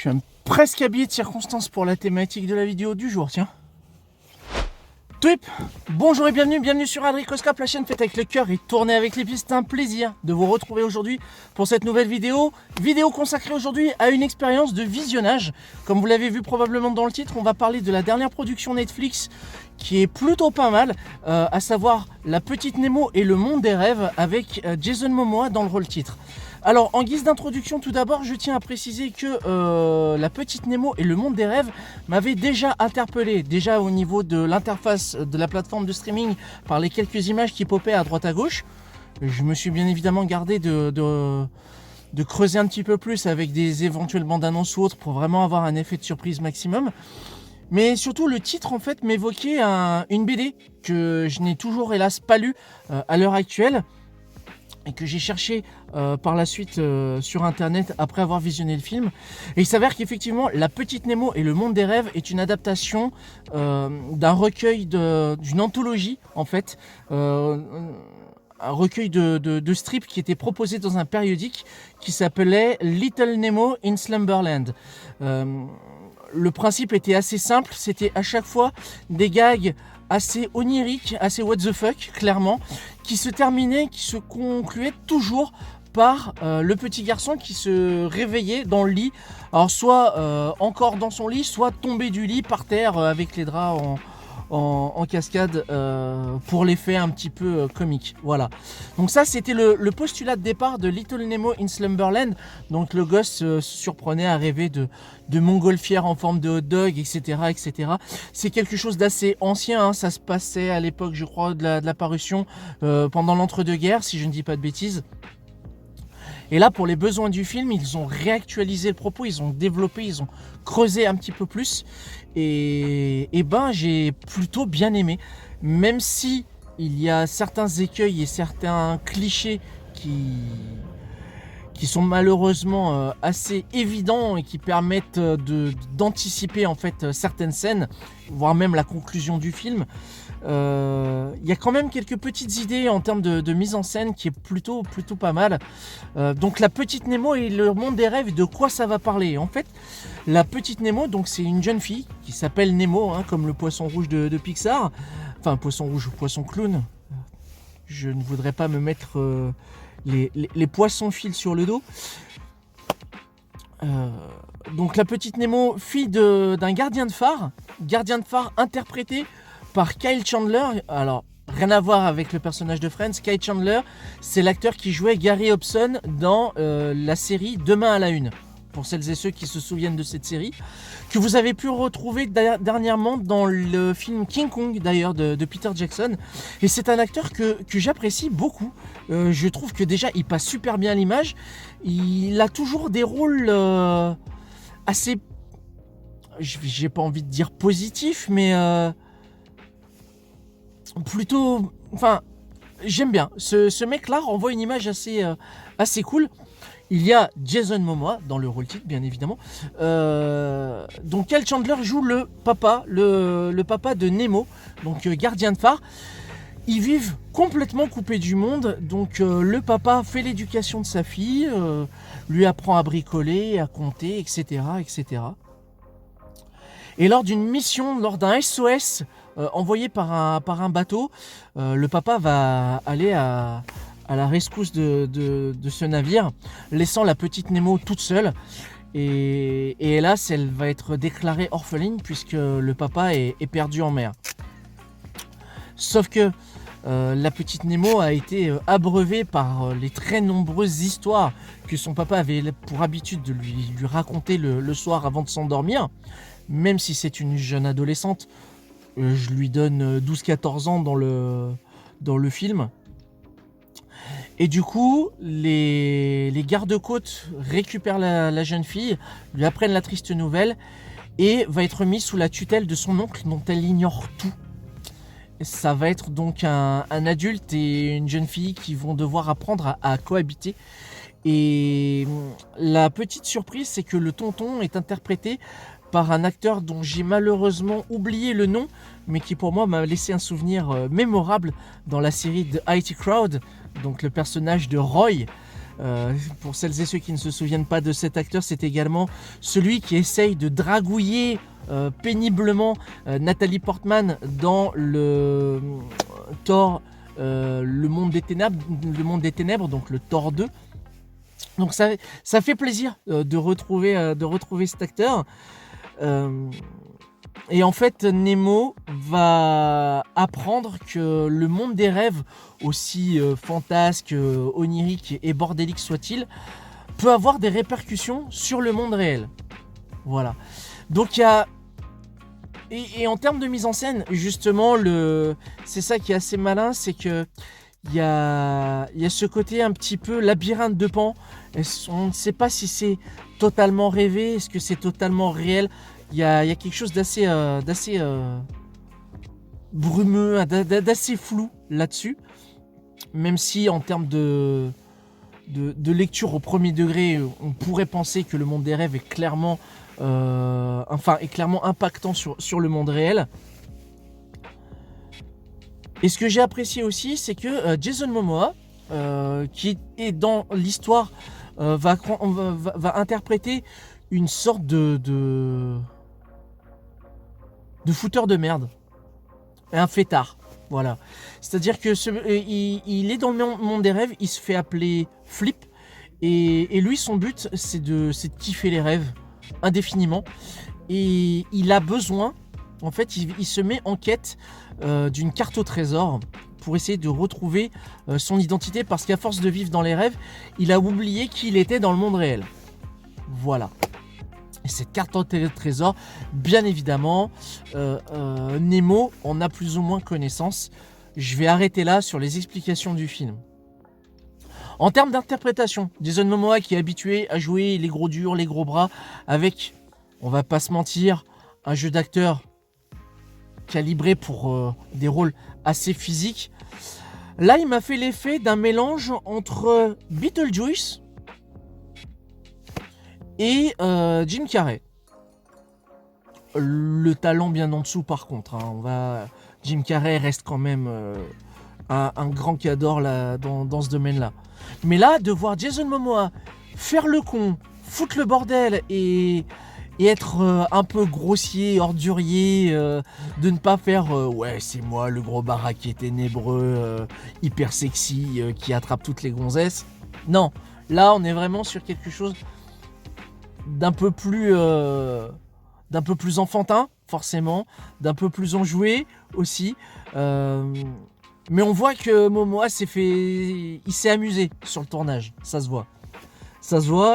suis presque habillé de circonstance pour la thématique de la vidéo du jour, tiens. Twip, bonjour et bienvenue sur Adricoscope, la chaîne faite avec le cœur et tournée avec les pistes. C'est un plaisir de vous retrouver aujourd'hui pour cette nouvelle vidéo. Vidéo consacrée aujourd'hui à une expérience de visionnage. Comme vous l'avez vu probablement dans le titre, on va parler de la dernière production Netflix qui est plutôt pas mal, à savoir La Petite Nemo et le Monde des Rêves avec Jason Momoa dans le rôle titre. Alors, en guise d'introduction, tout d'abord, je tiens à préciser que La Petite Nemo et le Monde des Rêves m'avaient déjà interpellé, déjà au niveau de l'interface de la plateforme de streaming, par les quelques images qui popaient à droite à gauche. Je me suis bien évidemment gardé de creuser un petit peu plus avec des éventuelles bandes annonces ou autres pour vraiment avoir un effet de surprise maximum. Mais surtout, le titre en fait m'évoquait une BD que je n'ai toujours hélas pas lue à l'heure actuelle, et que j'ai cherché par la suite sur internet après avoir visionné le film. Et il s'avère qu'effectivement La Petite Nemo et le Monde des Rêves est une adaptation d'un recueil, d'une anthologie en fait, un recueil de strips qui était proposé dans un périodique qui s'appelait Little Nemo in Slumberland. Le principe était assez simple, c'était à chaque fois des gags assez onirique, assez what the fuck, clairement, qui se terminait, qui se concluait toujours par le petit garçon qui se réveillait dans le lit, alors soit encore dans son lit, soit tombé du lit par terre avec les draps en cascade pour l'effet un petit peu comique. Voilà. Donc ça, c'était le postulat de départ de Little Nemo in Slumberland. Donc le gosse se surprenait à rêver de montgolfières en forme de hot dog, etc. etc. C'est quelque chose d'assez ancien, hein. Ça se passait à l'époque, je crois, de la parution pendant l'entre-deux-guerres, si je ne dis pas de bêtises. Et là, pour les besoins du film, ils ont réactualisé le propos, ils ont développé, ils ont creusé un petit peu plus. Et ben, j'ai plutôt bien aimé. Même si il y a certains écueils et certains clichés qui sont malheureusement assez évidents et qui permettent d'anticiper en fait certaines scènes, voire même la conclusion du film. Il y a quand même quelques petites idées en termes de mise en scène qui est plutôt pas mal. Donc La Petite Nemo et le Monde des Rêves, de quoi ça va parler? En fait, La Petite Nemo, donc c'est une jeune fille qui s'appelle Nemo, hein, comme le poisson rouge de Pixar. Enfin, poisson rouge ou poisson clown. Je ne voudrais pas me mettre les poissons fils sur le dos. Donc La Petite Nemo, fille d'un gardien de phare interprété par Kyle Chandler. Alors, rien à voir avec le personnage de Friends. Kyle Chandler, c'est l'acteur qui jouait Gary Hobson dans la série Demain à la Une. Pour celles et ceux qui se souviennent de cette série, que vous avez pu retrouver dernièrement dans le film King Kong, d'ailleurs, de Peter Jackson. Et c'est un acteur que j'apprécie beaucoup. Je trouve que déjà, il passe super bien l'image. Il a toujours des rôles assez... J'ai pas envie de dire positifs, mais... plutôt... Enfin, j'aime bien. Ce mec-là renvoie une image assez cool. Il y a Jason Momoa dans le rôle titre, bien évidemment. Donc Kyle Chandler joue le papa de Nemo, donc gardien de phare. Ils vivent complètement coupés du monde. Donc le papa fait l'éducation de sa fille, lui apprend à bricoler, à compter, etc., etc. Et lors d'une mission, lors d'un SOS envoyé par un bateau, le papa va aller à la rescousse de ce navire, laissant la petite Nemo toute seule. Et hélas, elle va être déclarée orpheline puisque le papa est perdu en mer. Sauf que la petite Nemo a été abreuvée par les très nombreuses histoires que son papa avait pour habitude de lui raconter le soir avant de s'endormir. Même si c'est une jeune adolescente, je lui donne 12-14 ans dans le film. Et du coup, les gardes-côtes récupèrent la jeune fille, lui apprennent la triste nouvelle et va être mise sous la tutelle de son oncle dont elle ignore tout. Ça va être donc un adulte et une jeune fille qui vont devoir apprendre à cohabiter. Et la petite surprise, c'est que le tonton est interprété par un acteur dont j'ai malheureusement oublié le nom, mais qui pour moi m'a laissé un souvenir mémorable dans la série de IT Crowd, donc le personnage de Roy. Pour celles et ceux qui ne se souviennent pas de cet acteur, c'est également celui qui essaye de dragouiller péniblement Nathalie Portman dans le Thor, le monde des ténèbres, donc le Thor 2. Donc ça fait plaisir de retrouver cet acteur. Et en fait, Nemo va apprendre que le monde des rêves, aussi fantasque, onirique et bordélique soit-il, peut avoir des répercussions sur le monde réel. Voilà. Donc il y a... Et en termes de mise en scène, justement, c'est ça qui est assez malin, c'est que il y a ce côté un petit peu labyrinthe de Pan. On ne sait pas si c'est totalement rêvé, est-ce que c'est totalement réel. Il y a quelque chose d'assez brumeux, d'assez flou là-dessus. Même si en termes de lecture au premier degré, on pourrait penser que le monde des rêves est clairement, impactant sur le monde réel. Et ce que j'ai apprécié aussi, c'est que Jason Momoa, qui est dans l'histoire, va interpréter une sorte de fouteur de merde, un fêtard, voilà. C'est-à-dire que il est dans le monde des rêves, il se fait appeler Flip, et lui son but c'est de kiffer les rêves indéfiniment, et il a besoin, en fait il se met en quête d'une carte au trésor pour essayer de retrouver son identité, parce qu'à force de vivre dans les rêves, il a oublié qui il était dans le monde réel. Voilà. Et cette carte au trésor, bien évidemment, Nemo en a plus ou moins connaissance. Je vais arrêter là sur les explications du film. En termes d'interprétation, Jason Momoa qui est habitué à jouer les gros durs, les gros bras, avec, on va pas se mentir, un jeu d'acteur calibré pour des rôles assez physiques. Là, il m'a fait l'effet d'un mélange entre Beetlejuice et Jim Carrey. Le talent bien en dessous par contre. Jim Carrey reste quand même un grand cador là, dans ce domaine-là. Mais là, de voir Jason Momoa faire le con, foutre le bordel et être un peu grossier, ordurier, de ne pas faire ouais c'est moi le gros baraquet ténébreux, hyper sexy, qui attrape toutes les gonzesses. Non, là on est vraiment sur quelque chose d'un peu plus enfantin forcément, d'un peu plus enjoué aussi. Mais on voit que Momoa il s'est amusé sur le tournage, ça se voit.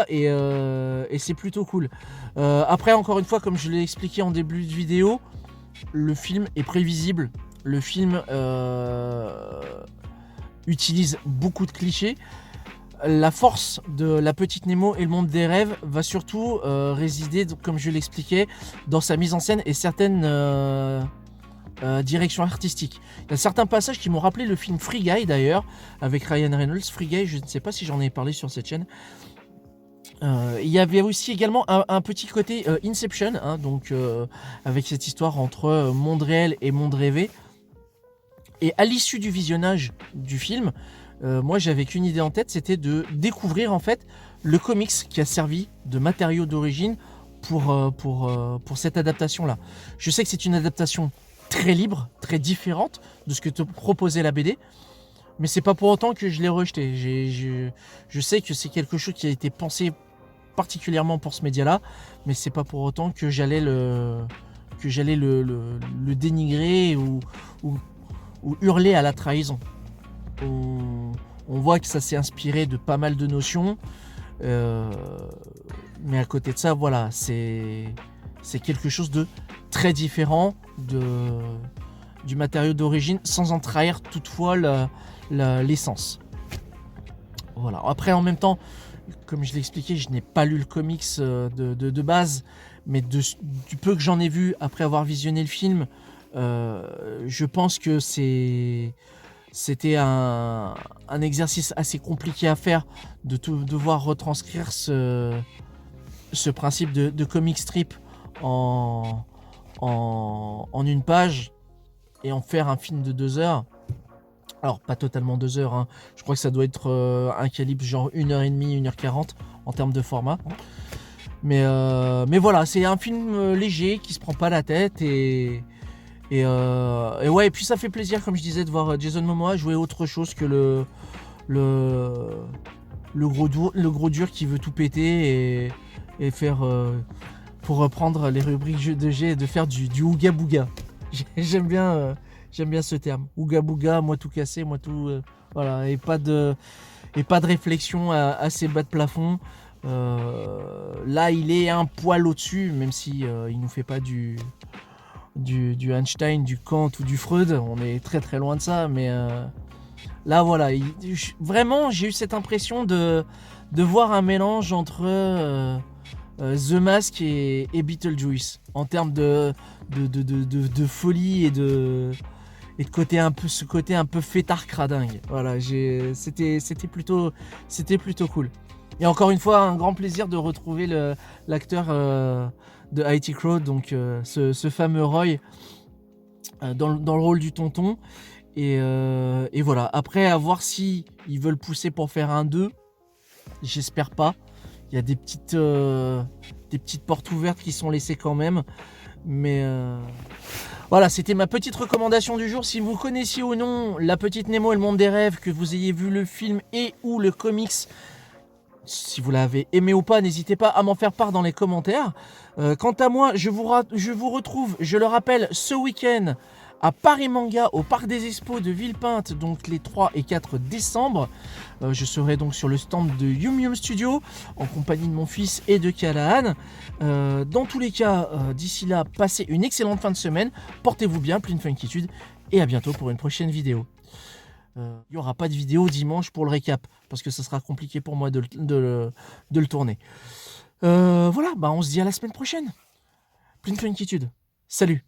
Et c'est plutôt cool. Après, encore une fois, comme je l'ai expliqué en début de vidéo, le film est prévisible. Le film utilise beaucoup de clichés. La force de La Petite Nemo et le monde des rêves va surtout résider, comme je l'expliquais, dans sa mise en scène et certaines directions artistiques. Il y a certains passages qui m'ont rappelé le film Free Guy d'ailleurs, avec Ryan Reynolds. Free Guy, je ne sais pas si j'en ai parlé sur cette chaîne. Il y avait aussi également un petit côté Inception, donc avec cette histoire entre monde réel et monde rêvé. Et à l'issue du visionnage du film, moi j'avais qu'une idée en tête, c'était de découvrir en fait le comics qui a servi de matériau d'origine pour cette adaptation-là. Je sais que c'est une adaptation très libre, très différente de ce que te proposait la BD, mais c'est pas pour autant que je l'ai rejeté. Je sais que c'est quelque chose qui a été pensé particulièrement pour ce média-là, mais c'est pas pour autant que j'allais le dénigrer ou hurler à la trahison. On voit que ça s'est inspiré de pas mal de notions, mais à côté de ça, voilà, c'est quelque chose de très différent du matériau d'origine, sans en trahir toutefois l'essence. Voilà. Après, en même temps, comme je l'ai expliqué, je n'ai pas lu le comics de base, mais du peu que j'en ai vu après avoir visionné le film, je pense que c'était un exercice assez compliqué à faire de devoir retranscrire ce principe de comic strip en une page et en faire un film de 2 heures. Alors, pas totalement 2 heures, hein. Je crois que ça doit être un calibre genre 1h30, 1h40 en termes de format. Mais voilà, c'est un film léger qui se prend pas la tête et ouais, et puis ça fait plaisir, comme je disais, de voir Jason Momoa jouer autre chose que le gros dur qui veut tout péter et faire, pour reprendre les rubriques de G, de faire du ouga bouga. J'aime bien ce terme. Ouga bouga, moi tout cassé, moi tout. Voilà, et pas de réflexion à ses bas de plafond. Là, il est un poil au-dessus, même si il nous fait pas du Einstein, du Kant ou du Freud. On est très très loin de ça, mais là, voilà. Vraiment, j'ai eu cette impression de voir un mélange entre The Mask et Beetlejuice en termes de folie et de côté un peu, ce côté un peu fêtard cradingue. Voilà, c'était plutôt cool. Et encore une fois, un grand plaisir de retrouver l'acteur de IT Crowd, donc ce fameux Roy dans le rôle du tonton. Et voilà, après, à voir si ils veulent pousser pour faire un 2, j'espère pas. Il y a des petites portes ouvertes qui sont laissées quand même. Mais voilà, c'était ma petite recommandation du jour. Si vous connaissiez ou non La Petite Nemo et le Monde des Rêves, que vous ayez vu le film et ou le comics, si vous l'avez aimé ou pas, n'hésitez pas à m'en faire part dans les commentaires. Quant à moi, je vous retrouve, je le rappelle, ce week-end à Paris Manga, au Parc des Expos de Villepinte, donc les 3 et 4 décembre. Je serai donc sur le stand de Yum Yum Studio, en compagnie de mon fils et de Callahan. Dans tous les cas, d'ici là, passez une excellente fin de semaine, portez-vous bien, pleine d'inquiétude, et à bientôt pour une prochaine vidéo. Il n'y aura pas de vidéo dimanche pour le récap, parce que ça sera compliqué pour moi de le tourner. Voilà, on se dit à la semaine prochaine. Pleine d'inquiétude. Salut!